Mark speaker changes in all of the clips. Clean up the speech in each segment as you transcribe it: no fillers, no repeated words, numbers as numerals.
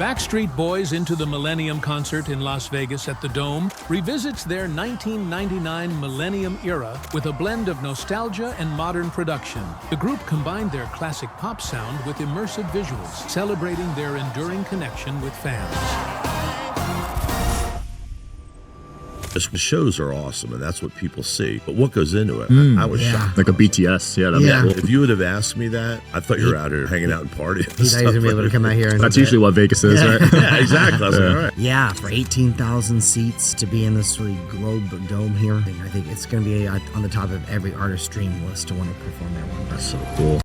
Speaker 1: Backstreet Boys Into the Millennium concert in Las Vegas at the Dome revisits their 1999 Millennium era with a blend of nostalgia and modern production. The group combined their classic pop sound with immersive visuals, celebrating their enduring connection with fans.
Speaker 2: The shows are awesome, and that's what people see. But what goes into it? I was shocked.
Speaker 3: Like a BTS. Yeah, that'd be cool.
Speaker 2: If you would have asked me that, I thought you were out here hanging out and partying.
Speaker 4: He thought he was going to be able to come out here. And
Speaker 3: that's usually what Vegas is, right?
Speaker 2: Yeah, exactly. I was like, all right.
Speaker 4: Yeah, for 18,000 seats to be in this really globe dome here, I think it's going to be on the top of every artist's dream list to want to perform there one day.
Speaker 3: That's so cool.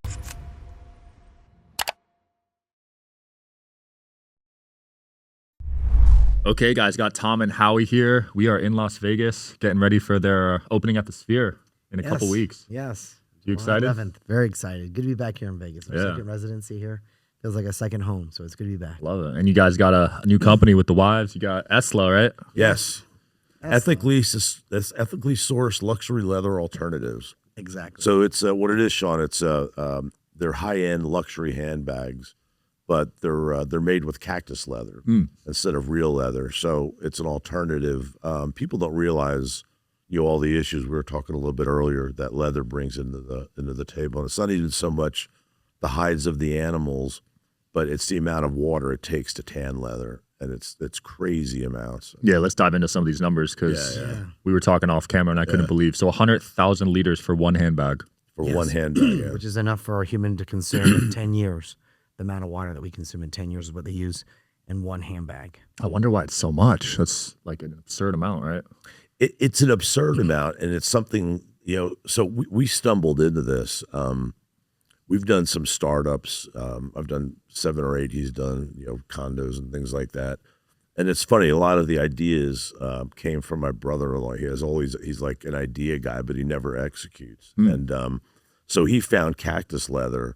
Speaker 3: Okay, guys, got Tom and Howie here. We are in Las Vegas, getting ready for their opening at the Sphere in a couple weeks.
Speaker 4: Yes.
Speaker 3: You excited?
Speaker 4: 11th. Very excited. Good to be back here in Vegas. Our second residency here. Feels like a second home, so it's good to be back.
Speaker 3: Love it. And you guys got a new company with the wives. You got ESLLA, right?
Speaker 2: Yes. Ethically sourced luxury leather alternatives.
Speaker 4: Exactly.
Speaker 2: So it's what it is, Sean. It's they're high-end luxury handbags, but they're made with cactus leather instead of real leather. So it's an alternative. People don't realize, all the issues we were talking a little bit earlier that leather brings into the table. And it's not even so much the hides of the animals, but it's the amount of water it takes to tan leather, and it's crazy amounts.
Speaker 3: Yeah, let's dive into some of these numbers because we were talking off camera and I couldn't believe. So 100,000 liters for one handbag.
Speaker 2: One handbag,
Speaker 4: which is enough for a human to consume in 10 years. The amount of water that we consume in 10 years is what they use in one handbag.
Speaker 3: I wonder why it's so much. That's like an absurd amount, right?
Speaker 2: It's an absurd amount, and it's something, so we stumbled into this. We've done some startups. I've done 7 or 8. He's done, condos and things like that. And it's funny, a lot of the ideas came from my brother-in-law. He's like an idea guy, but he never executes. And so he found cactus leather.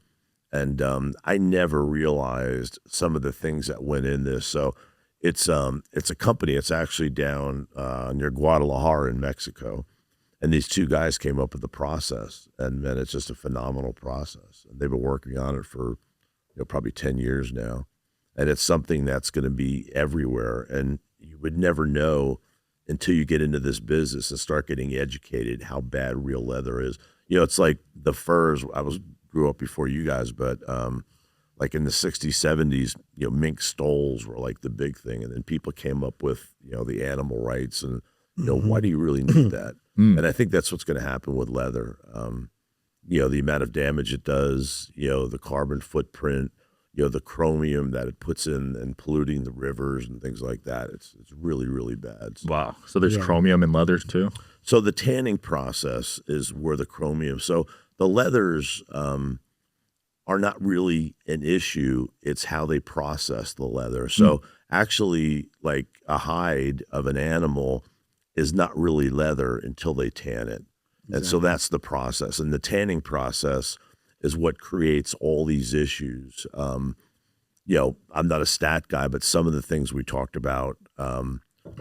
Speaker 2: And I never realized some of the things that went in this. So it's a company. It's actually down near Guadalajara in Mexico. And these two guys came up with the process. And man, it's just a phenomenal process. And they've been working on it for probably 10 years now. And it's something that's going to be everywhere. And you would never know until you get into this business and start getting educated how bad real leather is. It's like the furs. Grew up before you guys, but like in the 60s, 70s, mink stoles were like the big thing. And then people came up with, the animal rights and, why do you really need that? And I think that's what's going to happen with leather. The amount of damage it does, the carbon footprint, the chromium that it puts in and polluting the rivers and things like that. It's really, really bad.
Speaker 3: Wow. So there's chromium in leathers too?
Speaker 2: So the tanning process is where the chromium, so the leathers are not really an issue. It's how they process the leather. So actually, like a hide of an animal is not really leather until they tan it. Exactly. And so that's the process. And the tanning process is what creates all these issues. I'm not a stat guy, but some of the things we talked about,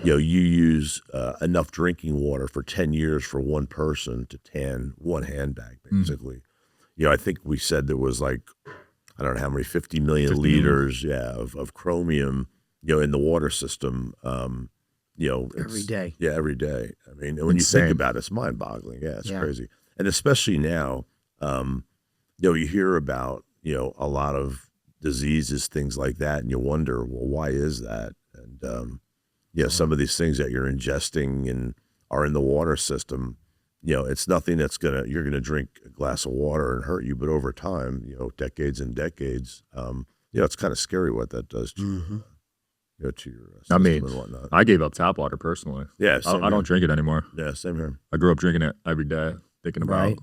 Speaker 2: you use enough drinking water for 10 years for one person to tan one handbag, basically. I think we said there was like, I don't know how many, 50 million liters of chromium, in the water system.
Speaker 4: Every day.
Speaker 2: Yeah, every day. I mean, when you think about it, it's mind-boggling. Yeah, it's crazy. And especially now, you hear about, a lot of diseases, things like that, and you wonder, well, why is that? And, some of these things that you're ingesting and are in the water system, it's nothing that's you're going to drink a glass of water and hurt you, but over time, decades and decades, it's kind of scary what that does to to your system and whatnot.
Speaker 3: I gave up tap water personally.
Speaker 2: Yeah,
Speaker 3: I don't drink it anymore.
Speaker 2: Yeah, same here.
Speaker 3: I grew up drinking it every day, thinking about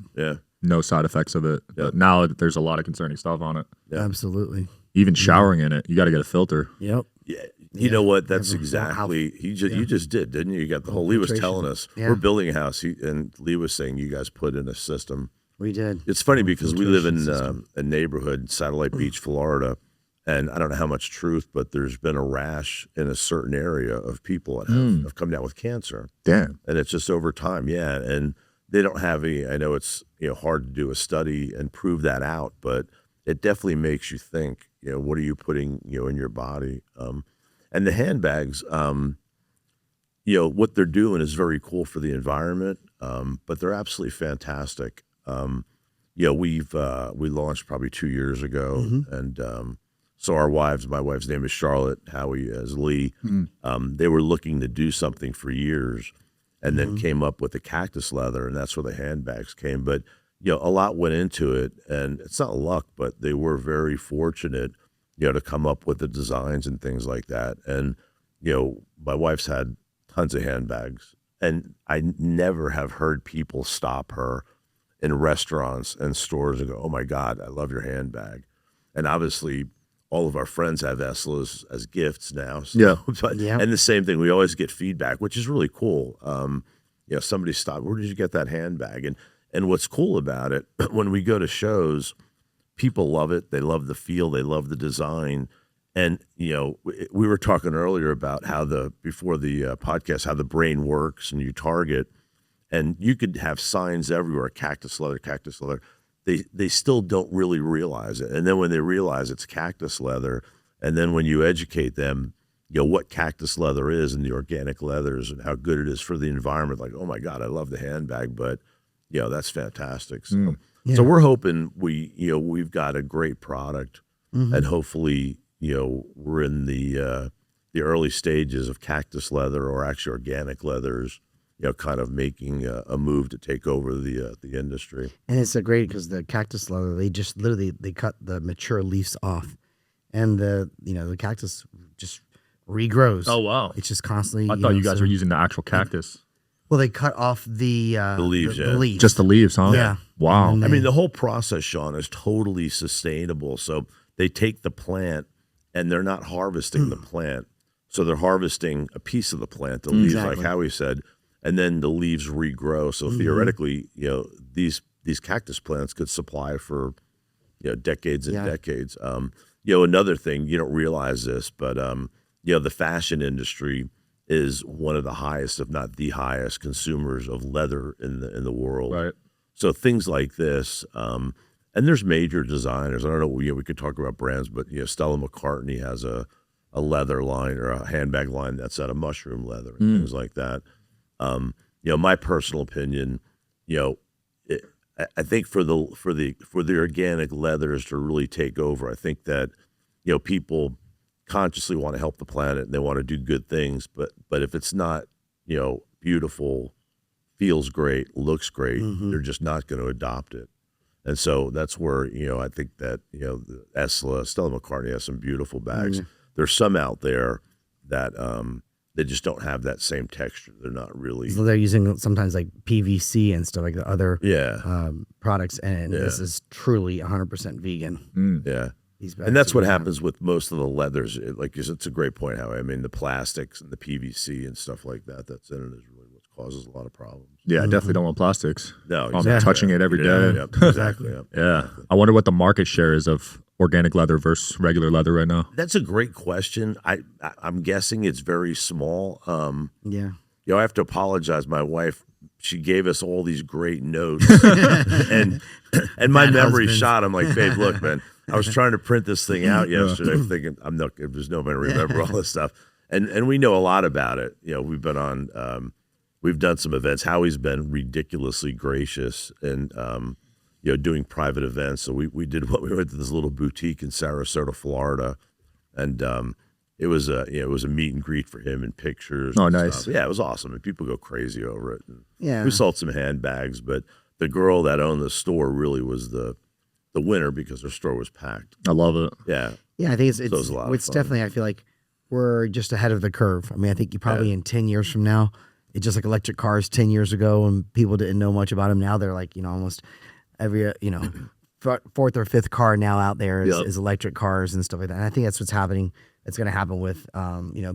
Speaker 3: no side effects of it.
Speaker 2: Yep.
Speaker 3: But now there's a lot of concerning stuff on it.
Speaker 2: Yeah.
Speaker 4: Absolutely.
Speaker 3: Even showering in it, you got to get a filter.
Speaker 4: Yep.
Speaker 2: Yeah. You know what? That's exactly you just did, didn't you? You got the whole. Lee was telling us we're building a house, and Lee was saying you guys put in a system.
Speaker 4: We did.
Speaker 2: It's funny because we live in a neighborhood, Satellite Beach, Florida, and I don't know how much truth, but there's been a rash in a certain area of people that have come down with cancer.
Speaker 3: Damn.
Speaker 2: And it's just over time, and they don't have any. I know it's hard to do a study and prove that out, but it definitely makes you think, what are you putting, in your body? And the handbags, what they're doing is very cool for the environment, but they're absolutely fantastic. We launched probably 2 years ago, and so my wife's name is Charlotte, Howie is Lee. They were looking to do something for years, and then came up with the Cactus leather, and that's where the handbags came. But a lot went into it, and it's not luck, but they were very fortunate, to come up with the designs and things like that. And my wife's had tons of handbags, and I never have heard people stop her in restaurants and stores and go, "Oh my God, I love your handbag." And obviously, all of our friends have ESLLAs as gifts now. So, and the same thing, we always get feedback, which is really cool. Somebody stopped, "Where did you get that handbag?" And what's cool about it, when we go to shows, people love it. They love the feel. They love the design. And, we were talking earlier about how before the podcast, how the brain works and you target, and you could have signs everywhere, cactus leather, cactus leather. They still don't really realize it. And then when they realize it's cactus leather, and then when you educate them, what cactus leather is and the organic leathers and how good it is for the environment, like, "Oh my God, I love the handbag," but that's fantastic. So, so we're hoping we've got a great product, and hopefully, we're in the early stages of cactus leather, or actually organic leathers, kind of making a move to take over the industry.
Speaker 4: And it's a great, because the cactus leather, they just literally they cut the mature leaves off, and the cactus just regrows.
Speaker 3: Oh wow!
Speaker 4: It's just constantly.
Speaker 3: I thought you guys were using the actual cactus.
Speaker 4: Well, they cut off the
Speaker 2: leaves,
Speaker 4: the leaves.
Speaker 3: Just the leaves, huh?
Speaker 4: Yeah.
Speaker 3: Wow.
Speaker 2: I mean, the whole process, Sean, is totally sustainable. So they take the plant, and they're not harvesting the plant. So they're harvesting a piece of the plant, the leaves, like Howie said, and then the leaves regrow. So theoretically, these cactus plants could supply for decades and decades. Another thing, you don't realize this, but the fashion industry is one of the highest, if not the highest, consumers of leather in the world.
Speaker 3: Right.
Speaker 2: So things like this, and there's major designers. I don't know. We could talk about brands, but Stella McCartney has a leather line or a handbag line that's out of mushroom leather and things like that. My personal opinion, I think for the organic leathers to really take over, I think that people consciously want to help the planet and they want to do good things, but if it's not beautiful, feels great, looks great, they're just not going to adopt it. And so that's where I think that the ESLLA, Stella McCartney has some beautiful bags. There's some out there that they just don't have that same texture. They're not really.
Speaker 4: So they're using sometimes like PVC and stuff like the other products, and this is truly 100% vegan.
Speaker 2: Yeah. And that's what happens with most of the leathers. Like you said, it's a great point, Howie. I mean, the plastics and the PVC and stuff like that's in it is really what causes a lot of problems.
Speaker 3: Yeah, I definitely don't want plastics.
Speaker 2: No,
Speaker 3: exactly. I'm touching it every day.
Speaker 2: Yep, exactly.
Speaker 3: Yeah. I wonder what the market share is of organic leather versus regular leather right now.
Speaker 2: That's a great question. I'm guessing it's very small. I have to apologize. My wife, she gave us all these great notes, and my memory shot. I'm like, "Babe, look, man, I was trying to print this thing out yesterday, thinking there's no way to remember all this stuff." And we know a lot about it. We've been on, we've done some events. Howie's been ridiculously gracious and doing private events. So we went to this little boutique in Sarasota, Florida, and it was a meet and greet for him and pictures.
Speaker 3: Oh,
Speaker 2: and
Speaker 3: nice.
Speaker 2: stuff. Yeah, it was awesome. And people go crazy over it. And
Speaker 4: Yeah.
Speaker 2: we sold some handbags, but the girl that owned the store really was the winner because her store was packed.
Speaker 3: I love it.
Speaker 2: Yeah.
Speaker 4: Yeah, I think it's
Speaker 2: it was a lot of
Speaker 4: it's
Speaker 2: fun.
Speaker 4: definitely, I feel like we're just ahead of the curve. I mean, I think you probably in 10 years from now, it's just like electric cars 10 years ago and people didn't know much about them. Now they're like, almost every, fourth or fifth car now out there is electric cars and stuff like that. And I think that's what's happening. It's going to happen with,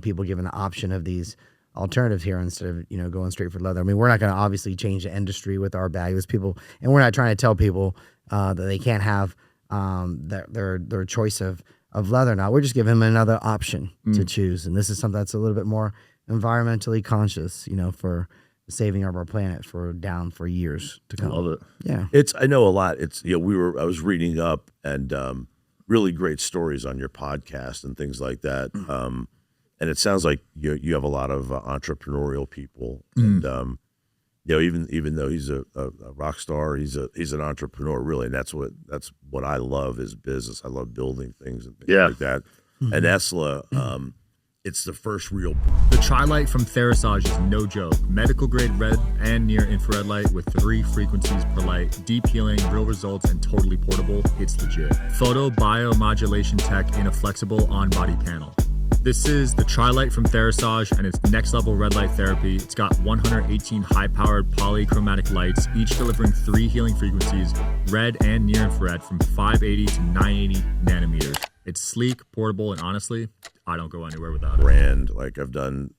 Speaker 4: people given the option of these alternatives here instead of, going straight for leather. I mean, we're not going to obviously change the industry with our bags. People, and we're not trying to tell people that they can't have their choice of leather now. We're just giving them another option to choose. And this is something that's a little bit more environmentally conscious, for saving of our planet for years to come.
Speaker 3: Love it.
Speaker 4: Yeah.
Speaker 2: I know a lot. I was reading up and really great stories on your podcast and things like that. And it sounds like you have a lot of entrepreneurial people, and even though he's a rock star, he's an entrepreneur really, and that's what I love is business. I love building things and things like that. And ESLLA, it's the first real.
Speaker 3: The Tri-Light from Therasage is no joke. Medical grade red and near infrared light with 3 frequencies per light, deep healing, real results, and totally portable. It's legit. Photo biomodulation tech in a flexible on-body panel. This is the Tri-Light from Therasage, and it's next level red light therapy. It's got 118 high-powered polychromatic lights, each delivering 3 healing frequencies, red and near infrared, from 580 to 980 nanometers. It's sleek, portable, and honestly, I don't go anywhere without it.
Speaker 2: Brand, like I've done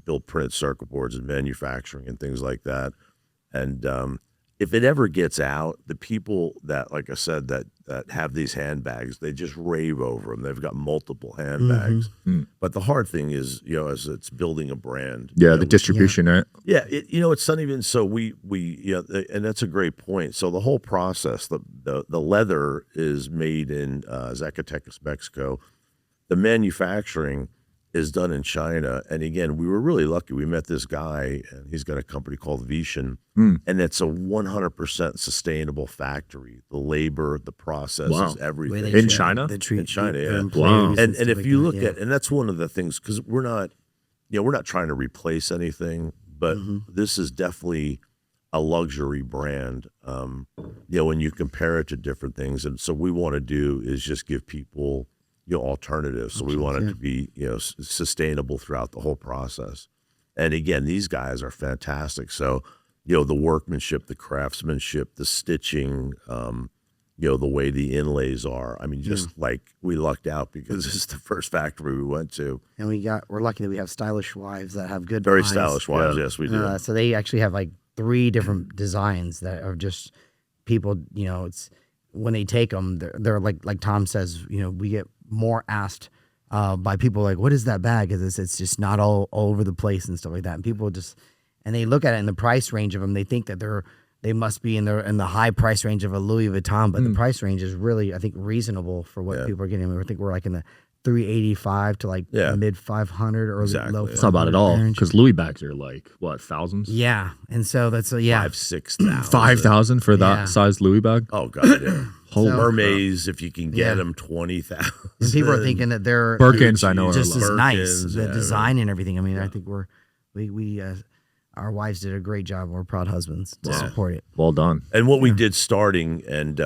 Speaker 2: built printed circuit boards and manufacturing and things like that. And if it ever gets out, the people that, like I said, that have these handbags, they just rave over them. They've got multiple handbags. But the hard thing is, as it's building a brand.
Speaker 3: Yeah, the distribution, right?
Speaker 2: Yeah, it's not even so we and that's a great point. So the whole process, the leather is made in Zacatecas, Mexico. The manufacturing is done in China. And again, we were really lucky. We met this guy, and he's got a company called Vision, and it's a 100% sustainable factory. The labor, the processes, everything.
Speaker 3: In China?
Speaker 2: In China, yeah.
Speaker 3: Wow.
Speaker 2: And if you look at, and that's one of the things, because we're not trying to replace anything, but this is definitely a luxury brand, when you compare it to different things. And so what we want to do is just give people alternatives. So we want it to be, sustainable throughout the whole process. And again, these guys are fantastic. So, the workmanship, the craftsmanship, the stitching, the way the inlays are. I mean, just like we lucked out because this is the first factory we went to.
Speaker 4: And we're lucky that we have stylish wives that have good
Speaker 2: Very
Speaker 4: eyes.
Speaker 2: stylish wives, yes, we do.
Speaker 4: So they actually have like 3 different designs that are just people, it's when they take them, they're like Tom says, we get more asked by people like, what is that bag? Because it's just not all over the place and stuff like that. And people and they look at it in the price range of them. They think that they must be in the high price range of a Louis Vuitton, but the price range is really, I think, reasonable for what people are getting. I think we're like in the 385 to like mid 500 or low.
Speaker 3: It's not bad at all, because Louis bags are like what, thousands?
Speaker 4: Yeah, and so that's
Speaker 2: 5,000-6,000.
Speaker 3: 5,000 for that size Louis bag.
Speaker 2: Oh god, yeah.
Speaker 3: Holy
Speaker 2: Hermes, if you can get them, 20,000.
Speaker 4: And people are thinking that they're
Speaker 3: Birkins. I know
Speaker 4: just
Speaker 3: are
Speaker 4: as
Speaker 3: low.
Speaker 4: nice, the design and everything. I mean, I think we our wives did a great job. We're proud husbands to support it.
Speaker 3: Well done.
Speaker 2: And what we did starting, and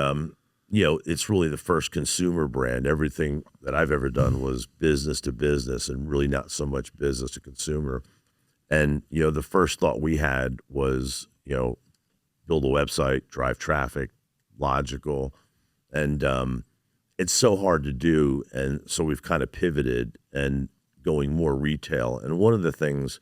Speaker 2: it's really the first consumer brand. Everything that I've ever done was business to business, and really not so much business to consumer. And the first thought we had was build a website, drive traffic, logical, and it's so hard to do. And so we've kind of pivoted and going more retail. And one of the things,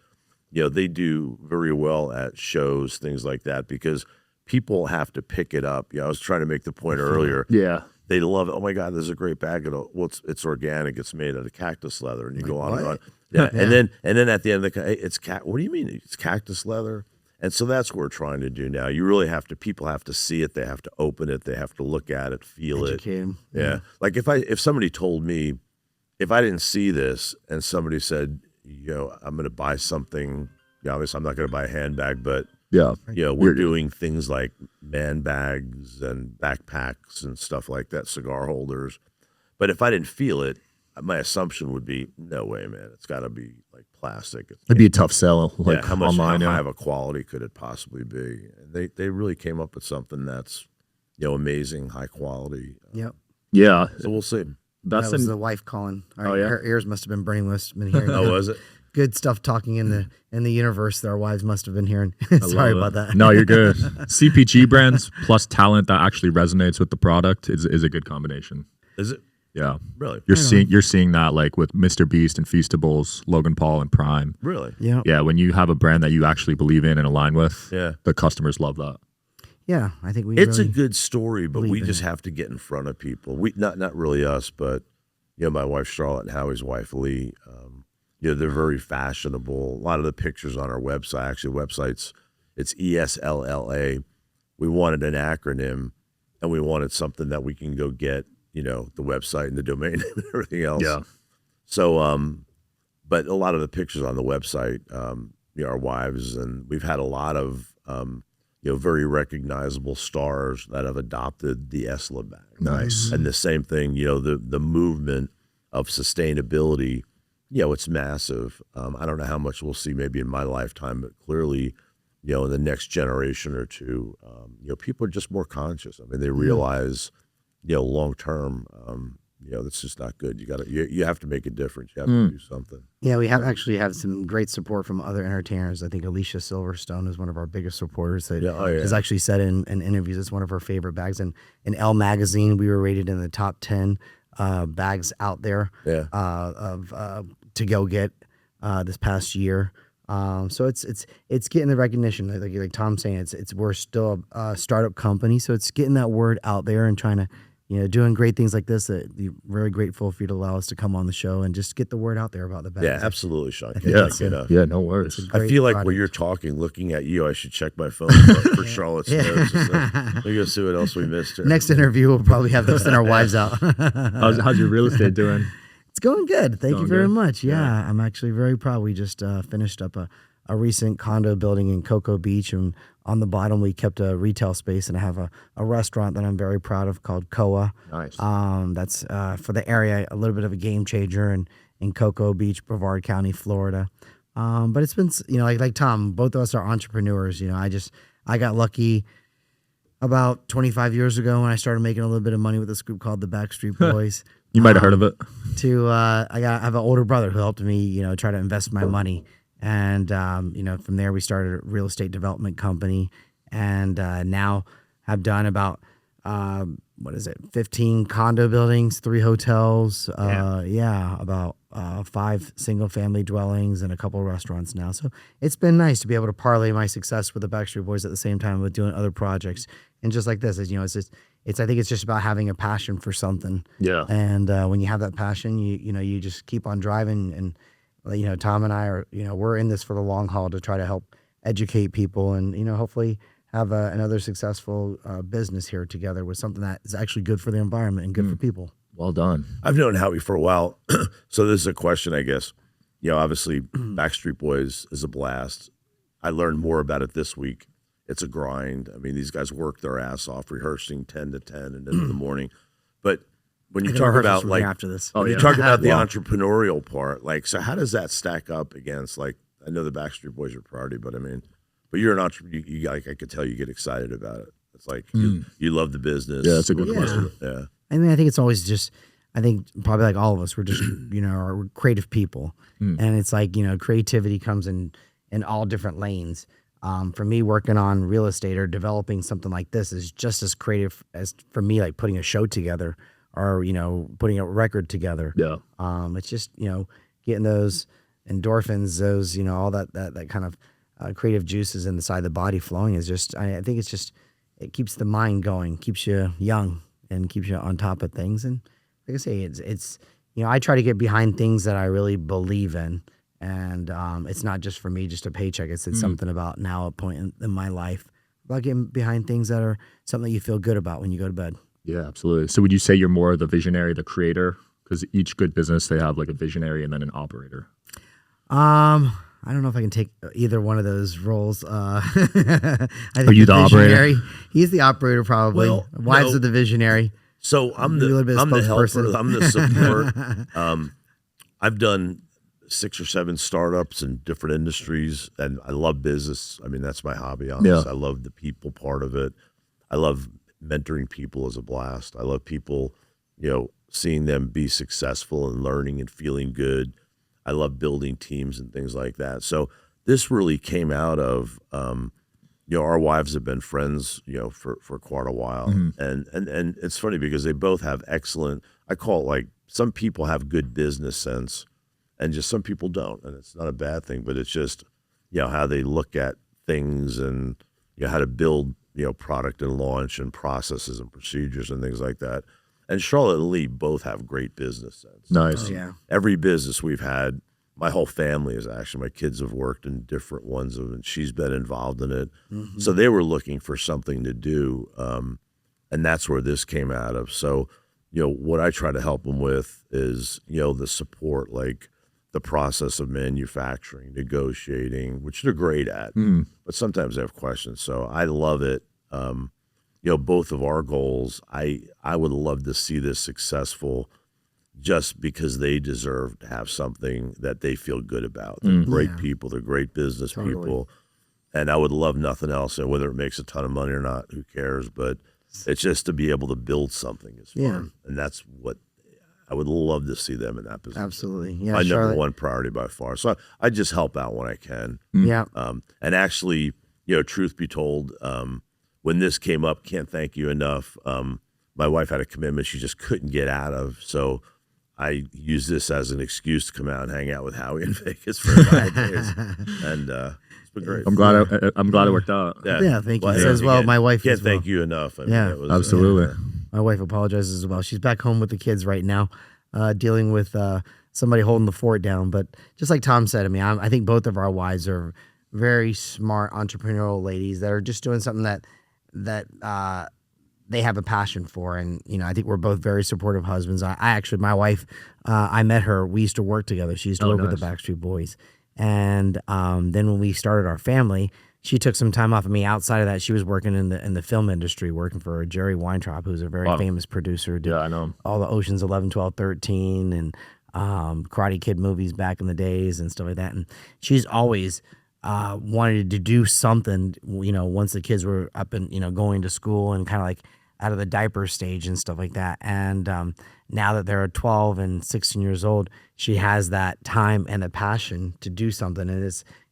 Speaker 2: they do very well at shows, things like that, because people have to pick it up. I was trying to make the point earlier.
Speaker 3: Yeah.
Speaker 2: They love it. Oh my God, there's a great bag. It's organic. It's made out of cactus leather, and you go on and on. Yeah. And then at the end of the, what do you mean? It's cactus leather? And so that's what we're trying to do now. You really have to. People have to see it. They have to open it. They have to look at it, feel
Speaker 4: Educate
Speaker 2: it.
Speaker 4: them.
Speaker 2: Yeah. Like if somebody told me, if I didn't see this, and somebody said, I'm going to buy something. Obviously, I'm not going to buy a handbag, but we're doing things like man bags and backpacks and stuff like that, cigar holders. But if I didn't feel it, my assumption would be, no way, man. It's got to be like plastic.
Speaker 3: It'd be a tough sell, like
Speaker 2: how much
Speaker 3: online.
Speaker 2: How high of a quality could it possibly be? And they really came up with something that's amazing, high quality.
Speaker 4: Yep.
Speaker 3: Yeah.
Speaker 2: So we'll see.
Speaker 4: That was the wife calling. Her ears must have been burning. Must have been hearing.
Speaker 2: Oh, was it?
Speaker 4: Good stuff talking in the universe that our wives must have been hearing. Sorry about that.
Speaker 3: No, you're good. CPG brands plus talent that actually resonates with the product is a good combination.
Speaker 2: Is it?
Speaker 3: Yeah.
Speaker 2: Really?
Speaker 3: You're seeing that like with Mr. Beast and Feastables, Logan Paul and Prime.
Speaker 2: Really?
Speaker 4: Yeah.
Speaker 3: Yeah, when you have a brand that you actually believe in and align with, the customers love that.
Speaker 4: Yeah, I think
Speaker 2: it's really a good story, but we just have to get in front of people. We not really us, but my wife Charlotte and Howie's wife Lee. You know, they're very fashionable. A lot of the pictures on our website, actually websites, it's ESLLA. We wanted an acronym, and we wanted something that we can go get, you know, the website and the domain and everything else.
Speaker 3: Yeah.
Speaker 2: So, but a lot of the pictures on the website, you know, our wives, and we've had a lot of, you know, very recognizable stars that have adopted the ESLLA bag.
Speaker 3: Nice.
Speaker 2: And the same thing, you know, the movement of sustainability, you know, it's massive. I don't know how much we'll see maybe in my lifetime, but clearly, you know, in the next generation or two, you know, people are just more conscious. I mean, they realize, you know, long term, you know, that's just not good. You have to make a difference. You have to do something.
Speaker 4: Yeah, we have actually have some great support from other entertainers. I think Alicia Silverstone is one of our biggest supporters that has actually said in interviews it's one of her favorite bags. And in Elle magazine, we were rated in the top 10 bags out there to go get this past year. So it's getting the recognition. Like Tom's saying, we're still a startup company, so it's getting that word out there and trying to, you know, doing great things like this. We're very grateful for you to allow us to come on the show and just get the word out there about the bags.
Speaker 2: Yeah, absolutely, Sean.
Speaker 3: Yeah, no worries.
Speaker 2: I feel like when you're talking, looking at you, I should check my phone for Charlotte's notes. Let me go see what else we missed here.
Speaker 4: Next interview, we'll probably have to send our wives out.
Speaker 3: How's your real estate doing?
Speaker 4: It's going good. Thank you very much. Yeah, I'm actually very proud. We just finished up a recent condo building in Cocoa Beach, and on the bottom we kept a retail space, and I have a restaurant that I'm very proud of called Koa.
Speaker 3: Nice.
Speaker 4: That's for the area, a little bit of a game changer in Cocoa Beach, Brevard County, Florida. But it's been, you know, like Tom, both of us are entrepreneurs. You know, I got lucky about 25 years ago when I started making a little bit of money with this group called the Backstreet Boys.
Speaker 3: You might have heard of it.
Speaker 4: I have an older brother who helped me, you know, try to invest my money. And, you know, from there we started a real estate development company, and now have done about, 15 condo buildings, 3 hotels, about 5 single family dwellings and a couple of restaurants now. So it's been nice to be able to parlay my success with the Backstreet Boys at the same time with doing other projects. And just like this, you know, I think it's just about having a passion for something. Yeah. And when you have that passion, you know, you just keep on driving. And, you know, Tom and I are, you know, we're in this for the long haul to try to help educate people and, you know, hopefully have another successful business here together with something that is actually good for the environment and good for people.
Speaker 3: Well done.
Speaker 2: I've known Howie for a while. So this is a question, I guess. You know, obviously Backstreet Boys is a blast. I learned more about it this week. It's a grind. I mean, these guys work their ass off, rehearsing 10 to 10 and into the morning. But when you talk about like
Speaker 4: after this,
Speaker 2: when you talk about the entrepreneurial part, like, so how does that stack up against, like, I know the Backstreet Boys are priority, but I mean, but you're an entrepreneur. You like, I could tell you get excited about it. It's like you love the business.
Speaker 3: Yeah, that's a good question.
Speaker 2: Yeah.
Speaker 4: I mean, I think it's always just, I think probably like all of us, we're just, you know, we're creative people. And it's like, you know, creativity comes in all different lanes. For me, working on real estate or developing something like this is just as creative as for me, like putting a show together or, you know, putting a record together. Yeah. It's just, you know, getting those endorphins, those, you know, all that kind of creative juices inside the body flowing is just, I think it's just, it keeps the mind going, keeps you young and keeps you on top of things. And like I say, it's you know, I try to get behind things that I really believe in. And it's not just for me, just a paycheck. It's something about now a point in my life about getting behind things that are something that you feel good about when you go to bed.
Speaker 3: Yeah, absolutely. So would you say you're more the visionary, the creator? Because each good business, they have like a visionary and then an operator.
Speaker 4: I don't know if I can take either one of those roles. I think
Speaker 3: are you the operator?
Speaker 4: He's the operator, probably.
Speaker 2: Well,
Speaker 4: Wives are the visionary.
Speaker 2: So I'm the helper. I'm the support. I've done 6 or 7 startups in different industries, and I love business. I mean, that's my hobby, honestly. I love the people part of it. I love mentoring people is a blast. I love people, you know, seeing them be successful and learning and feeling good. I love building teams and things like that. So this really came out of, you know, our wives have been friends, you know, for quite a while. And it's funny because they both have excellent, I call it like, some people have good business sense and just some people don't. And it's not a bad thing, but it's just, you know, how they look at things and, you know, how to build, you know, product and launch and processes and procedures and things like that. And Charlotte and Lee both have great business sense.
Speaker 3: Nice.
Speaker 4: Yeah.
Speaker 2: Every business we've had, my whole family is actually, my kids have worked in different ones, and she's been involved in it. So they were looking for something to do. And that's where this came out of. So, what I try to help them with is, the support, like the process of manufacturing, negotiating, which they're great at, but sometimes they have questions. So I love it. Both of our goals, I would love to see this successful just because they deserve to have something that they feel good about. They're great people. They're great business people. And I would love nothing else. And whether it makes a ton of money or not, who cares? But it's just to be able to build something is fun. And that's what I would love to see them in that position.
Speaker 4: Absolutely. Yeah.
Speaker 2: My number one priority by far. So I just help out when I can.
Speaker 4: Yeah.
Speaker 2: And actually, truth be told, when this came up, can't thank you enough. My wife had a commitment she just couldn't get out of. So I use this as an excuse to come out and hang out with Howie in Vegas for 5 days. And it's been great.
Speaker 3: I'm glad it worked out.
Speaker 4: Yeah, thank you. As well, my wife
Speaker 2: can't
Speaker 4: as well.
Speaker 2: thank you enough. I mean,
Speaker 4: Yeah.
Speaker 2: it was,
Speaker 3: Absolutely.
Speaker 4: My wife apologizes as well. She's back home with the kids right now, dealing with somebody holding the fort down. But just like Tom said, I mean, I think both of our wives are very smart entrepreneurial ladies that are just doing something that they have a passion for. And, I think we're both very supportive husbands. I actually, my wife, I met her, we used to work together. She used to work with the Backstreet Boys. And then when we started our family, she took some time off of me. Outside of that, she was working in the film industry, working for Jerry Weintraub, who's a very famous producer. Did
Speaker 3: I know him.
Speaker 4: all the Oceans 11, 12, 13, and Karate Kid movies back in the days and stuff like that. And she's always wanted to do something, once the kids were up and, going to school and kind of like out of the diaper stage and stuff like that. And now that they're 12 and 16 years old, she has that time and the passion to do something. And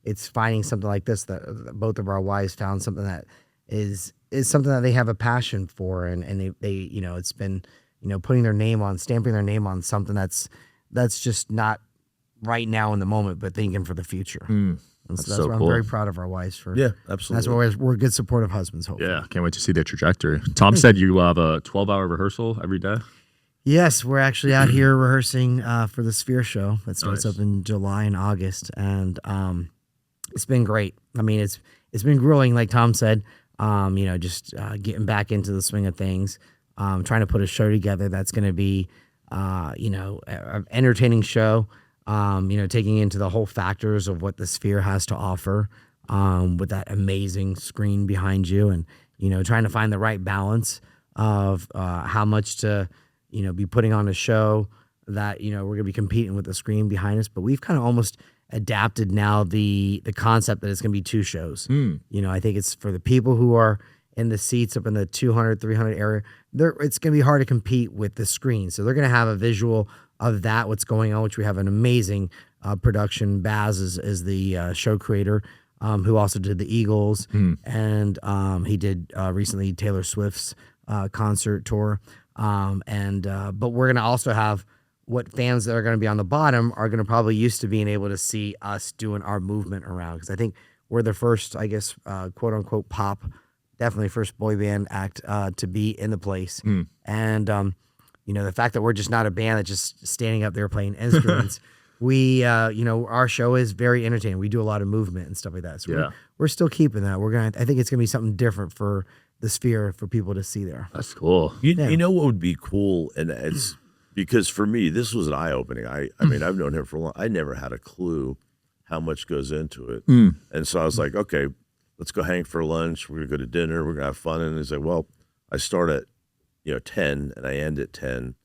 Speaker 4: it's finding something like this that both of our wives found something that is something that they have a passion for. And they it's been, putting their name on, stamping their name on something that's just not right now in the moment, but thinking for the future. And so that's
Speaker 3: so
Speaker 4: why
Speaker 3: cool.
Speaker 4: I'm very proud of our wives for.
Speaker 2: Yeah, absolutely.
Speaker 4: That's why we're good supportive husbands, hopefully.
Speaker 3: Yeah, can't wait to see their trajectory. Tom said you have a 12-hour rehearsal every day.
Speaker 4: Yes, we're actually out here rehearsing for the Sphere show that starts
Speaker 3: Nice.
Speaker 4: up in July and August, and it's been great. I mean, it's been grueling, like Tom said. Just getting back into the swing of things, trying to put a show together that's going to be, an entertaining show. Taking into the whole factors of what the Sphere has to offer, with that amazing screen behind you, and trying to find the right balance of how much to be putting on a show that we're going to be competing with the screen behind us. But we've kind of almost adapted now the concept that it's going to be 2 shows. I think it's for the people who are in the seats up in the 200, 300 area. It's going to be hard to compete with the screen, so they're going to have a visual of that, what's going on, which we have an amazing production. Baz is the show creator, who also did the Eagles, and he did recently Taylor Swift's concert tour. But we're going to also have what fans that are going to be on the bottom are going to probably used to being able to see us doing our movement around, because I think we're the first, I guess, quote unquote pop, definitely first boy band act to be in the place. And the fact that we're just not a band that's just standing up there playing instruments, we, our show is very entertaining. We do a lot of movement and stuff like that. So we're still keeping that. I think it's going to be something different for the Sphere for people to see there.
Speaker 3: That's cool.
Speaker 2: You know what would be cool, and it's because for me this was an eye opening. I mean, I've known him for a long. I never had a clue how much goes into it, and so I was like, okay, let's go hang for lunch. We're gonna go to dinner. We're gonna have fun. And he's like, well, I start at 10 and I end at 10.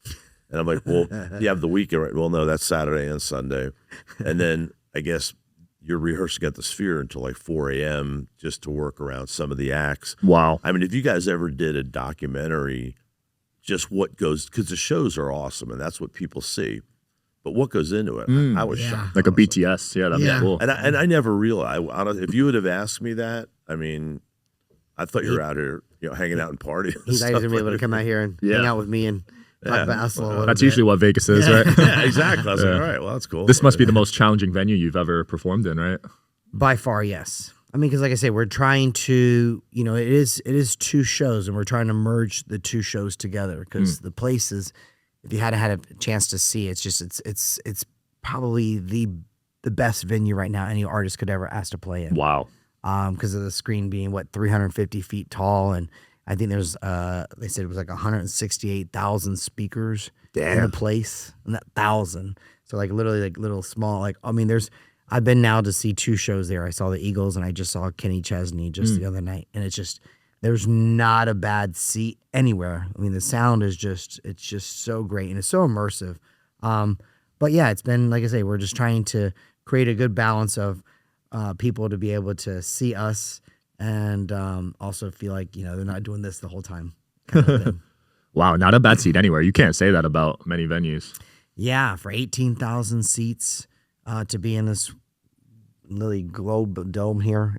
Speaker 2: And I'm like, well, you have the weekend, right? Well, no, that's Saturday and Sunday. And then I guess you're rehearsing at the Sphere until like 4 a.m. just to work around some of the acts.
Speaker 3: Wow.
Speaker 2: I mean, if you guys ever did a documentary, just what goes, because the shows are awesome and that's what people see. But what goes into it? I was shocked.
Speaker 3: Like a BTS. Yeah, that'd be cool.
Speaker 2: And I never realized. If you would have asked me that, I mean, I thought you were out here, hanging out and partying.
Speaker 4: He's not going to be able to come out here and hang out with me and talk basketball.
Speaker 3: That's usually what Vegas is, right?
Speaker 2: Yeah, exactly. I was like, all right, well, that's cool.
Speaker 3: This must be the most challenging venue you've ever performed in, right?
Speaker 4: By far, yes. I mean, because like I say, we're trying to, it is 2 shows, and we're trying to merge the 2 shows together, because the places, if you hadn't had a chance to see, it's probably the the best venue right now any artist could ever ask to play in.
Speaker 3: Wow.
Speaker 4: Because of the screen being 350 feet tall, and I think there's they said it was 168,000 speakers in the place, and that 1,000. So literally little small I've been now to see 2 shows there. I saw the Eagles and I just saw Kenny Chesney just the other night, and it's just there's not a bad seat anywhere. I mean, the sound is it's just so great and it's so immersive. But yeah, it's been, like I say, we're just trying to create a good balance of people to be able to see us and also feel like, they're not doing this the whole time. Kind of thing.
Speaker 3: Wow, not a bad seat anywhere. You can't say that about many venues.
Speaker 4: Yeah, for 18,000 seats to be in this Lily Globe Dome here,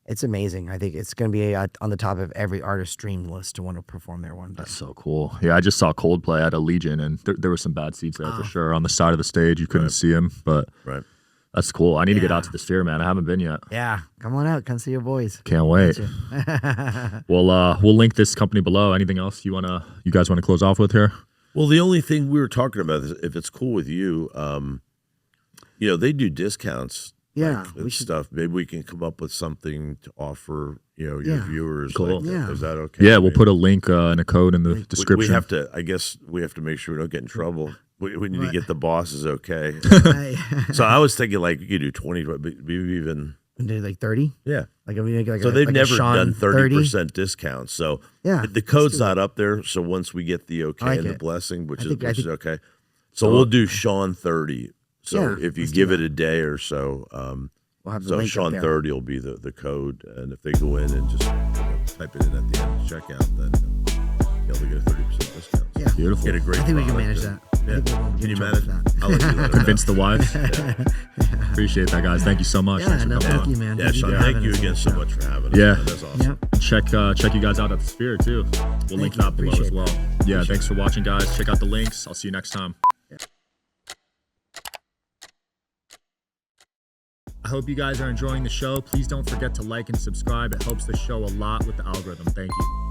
Speaker 4: it's amazing. I think it's going to be on the top of every artist dream list to want to perform there one day.
Speaker 3: That's so cool. Yeah, I just saw Coldplay at a Legion, and there were some bad seats there for sure. On the side of the stage, you couldn't see them, but that's cool. I need to get out to the Sphere, man. I haven't been yet.
Speaker 4: Yeah, come on out. Come see your boys.
Speaker 3: Can't wait. We'll link this company below. Anything else you guys want to close off with here?
Speaker 2: Well, the only thing we were talking about is if it's cool with you, they do discounts.
Speaker 4: Yeah,
Speaker 2: we should stuff. Maybe we can come up with something to offer, your viewers.
Speaker 3: Cool.
Speaker 2: Is that okay?
Speaker 3: Yeah, we'll put a link and a code in the description.
Speaker 2: We have to. I guess we have to make sure we don't get in trouble. We need to get the bosses okay. So I was thinking you could do 20, maybe even
Speaker 4: do 30.
Speaker 2: Yeah,
Speaker 4: so
Speaker 2: they've never done 30% discounts. So the code's not up there. So once we get the okay and the blessing, which is okay, so we'll do Sean 30. So if you give it a day or so,
Speaker 4: we'll have the
Speaker 2: so
Speaker 4: link
Speaker 2: Sean
Speaker 4: up there.
Speaker 2: 30 will be the code, and if they go in and just type it in at the end of checkout, then they'll get a 30% discount.
Speaker 4: Yeah,
Speaker 3: beautiful.
Speaker 2: Get a great.
Speaker 4: I think we can
Speaker 2: product
Speaker 4: manage that.
Speaker 2: Yeah. Can you manage that? I'll let you know.
Speaker 3: Convince the wives. Appreciate that, guys. Thank you so much.
Speaker 4: Yeah,
Speaker 3: Thanks for coming
Speaker 4: thank
Speaker 3: on.
Speaker 4: you, man.
Speaker 2: Yeah, Sean, thank you again so much for having us.
Speaker 3: Yeah.
Speaker 2: Man. That's awesome.
Speaker 4: Yep.
Speaker 3: Check you guys out at the Sphere too. We'll link that below as well. Yeah, thanks for watching, guys. Check out the links. I'll see you next time. I hope you guys are enjoying the show. Please don't forget to like and subscribe. It helps the show a lot with the algorithm. Thank you.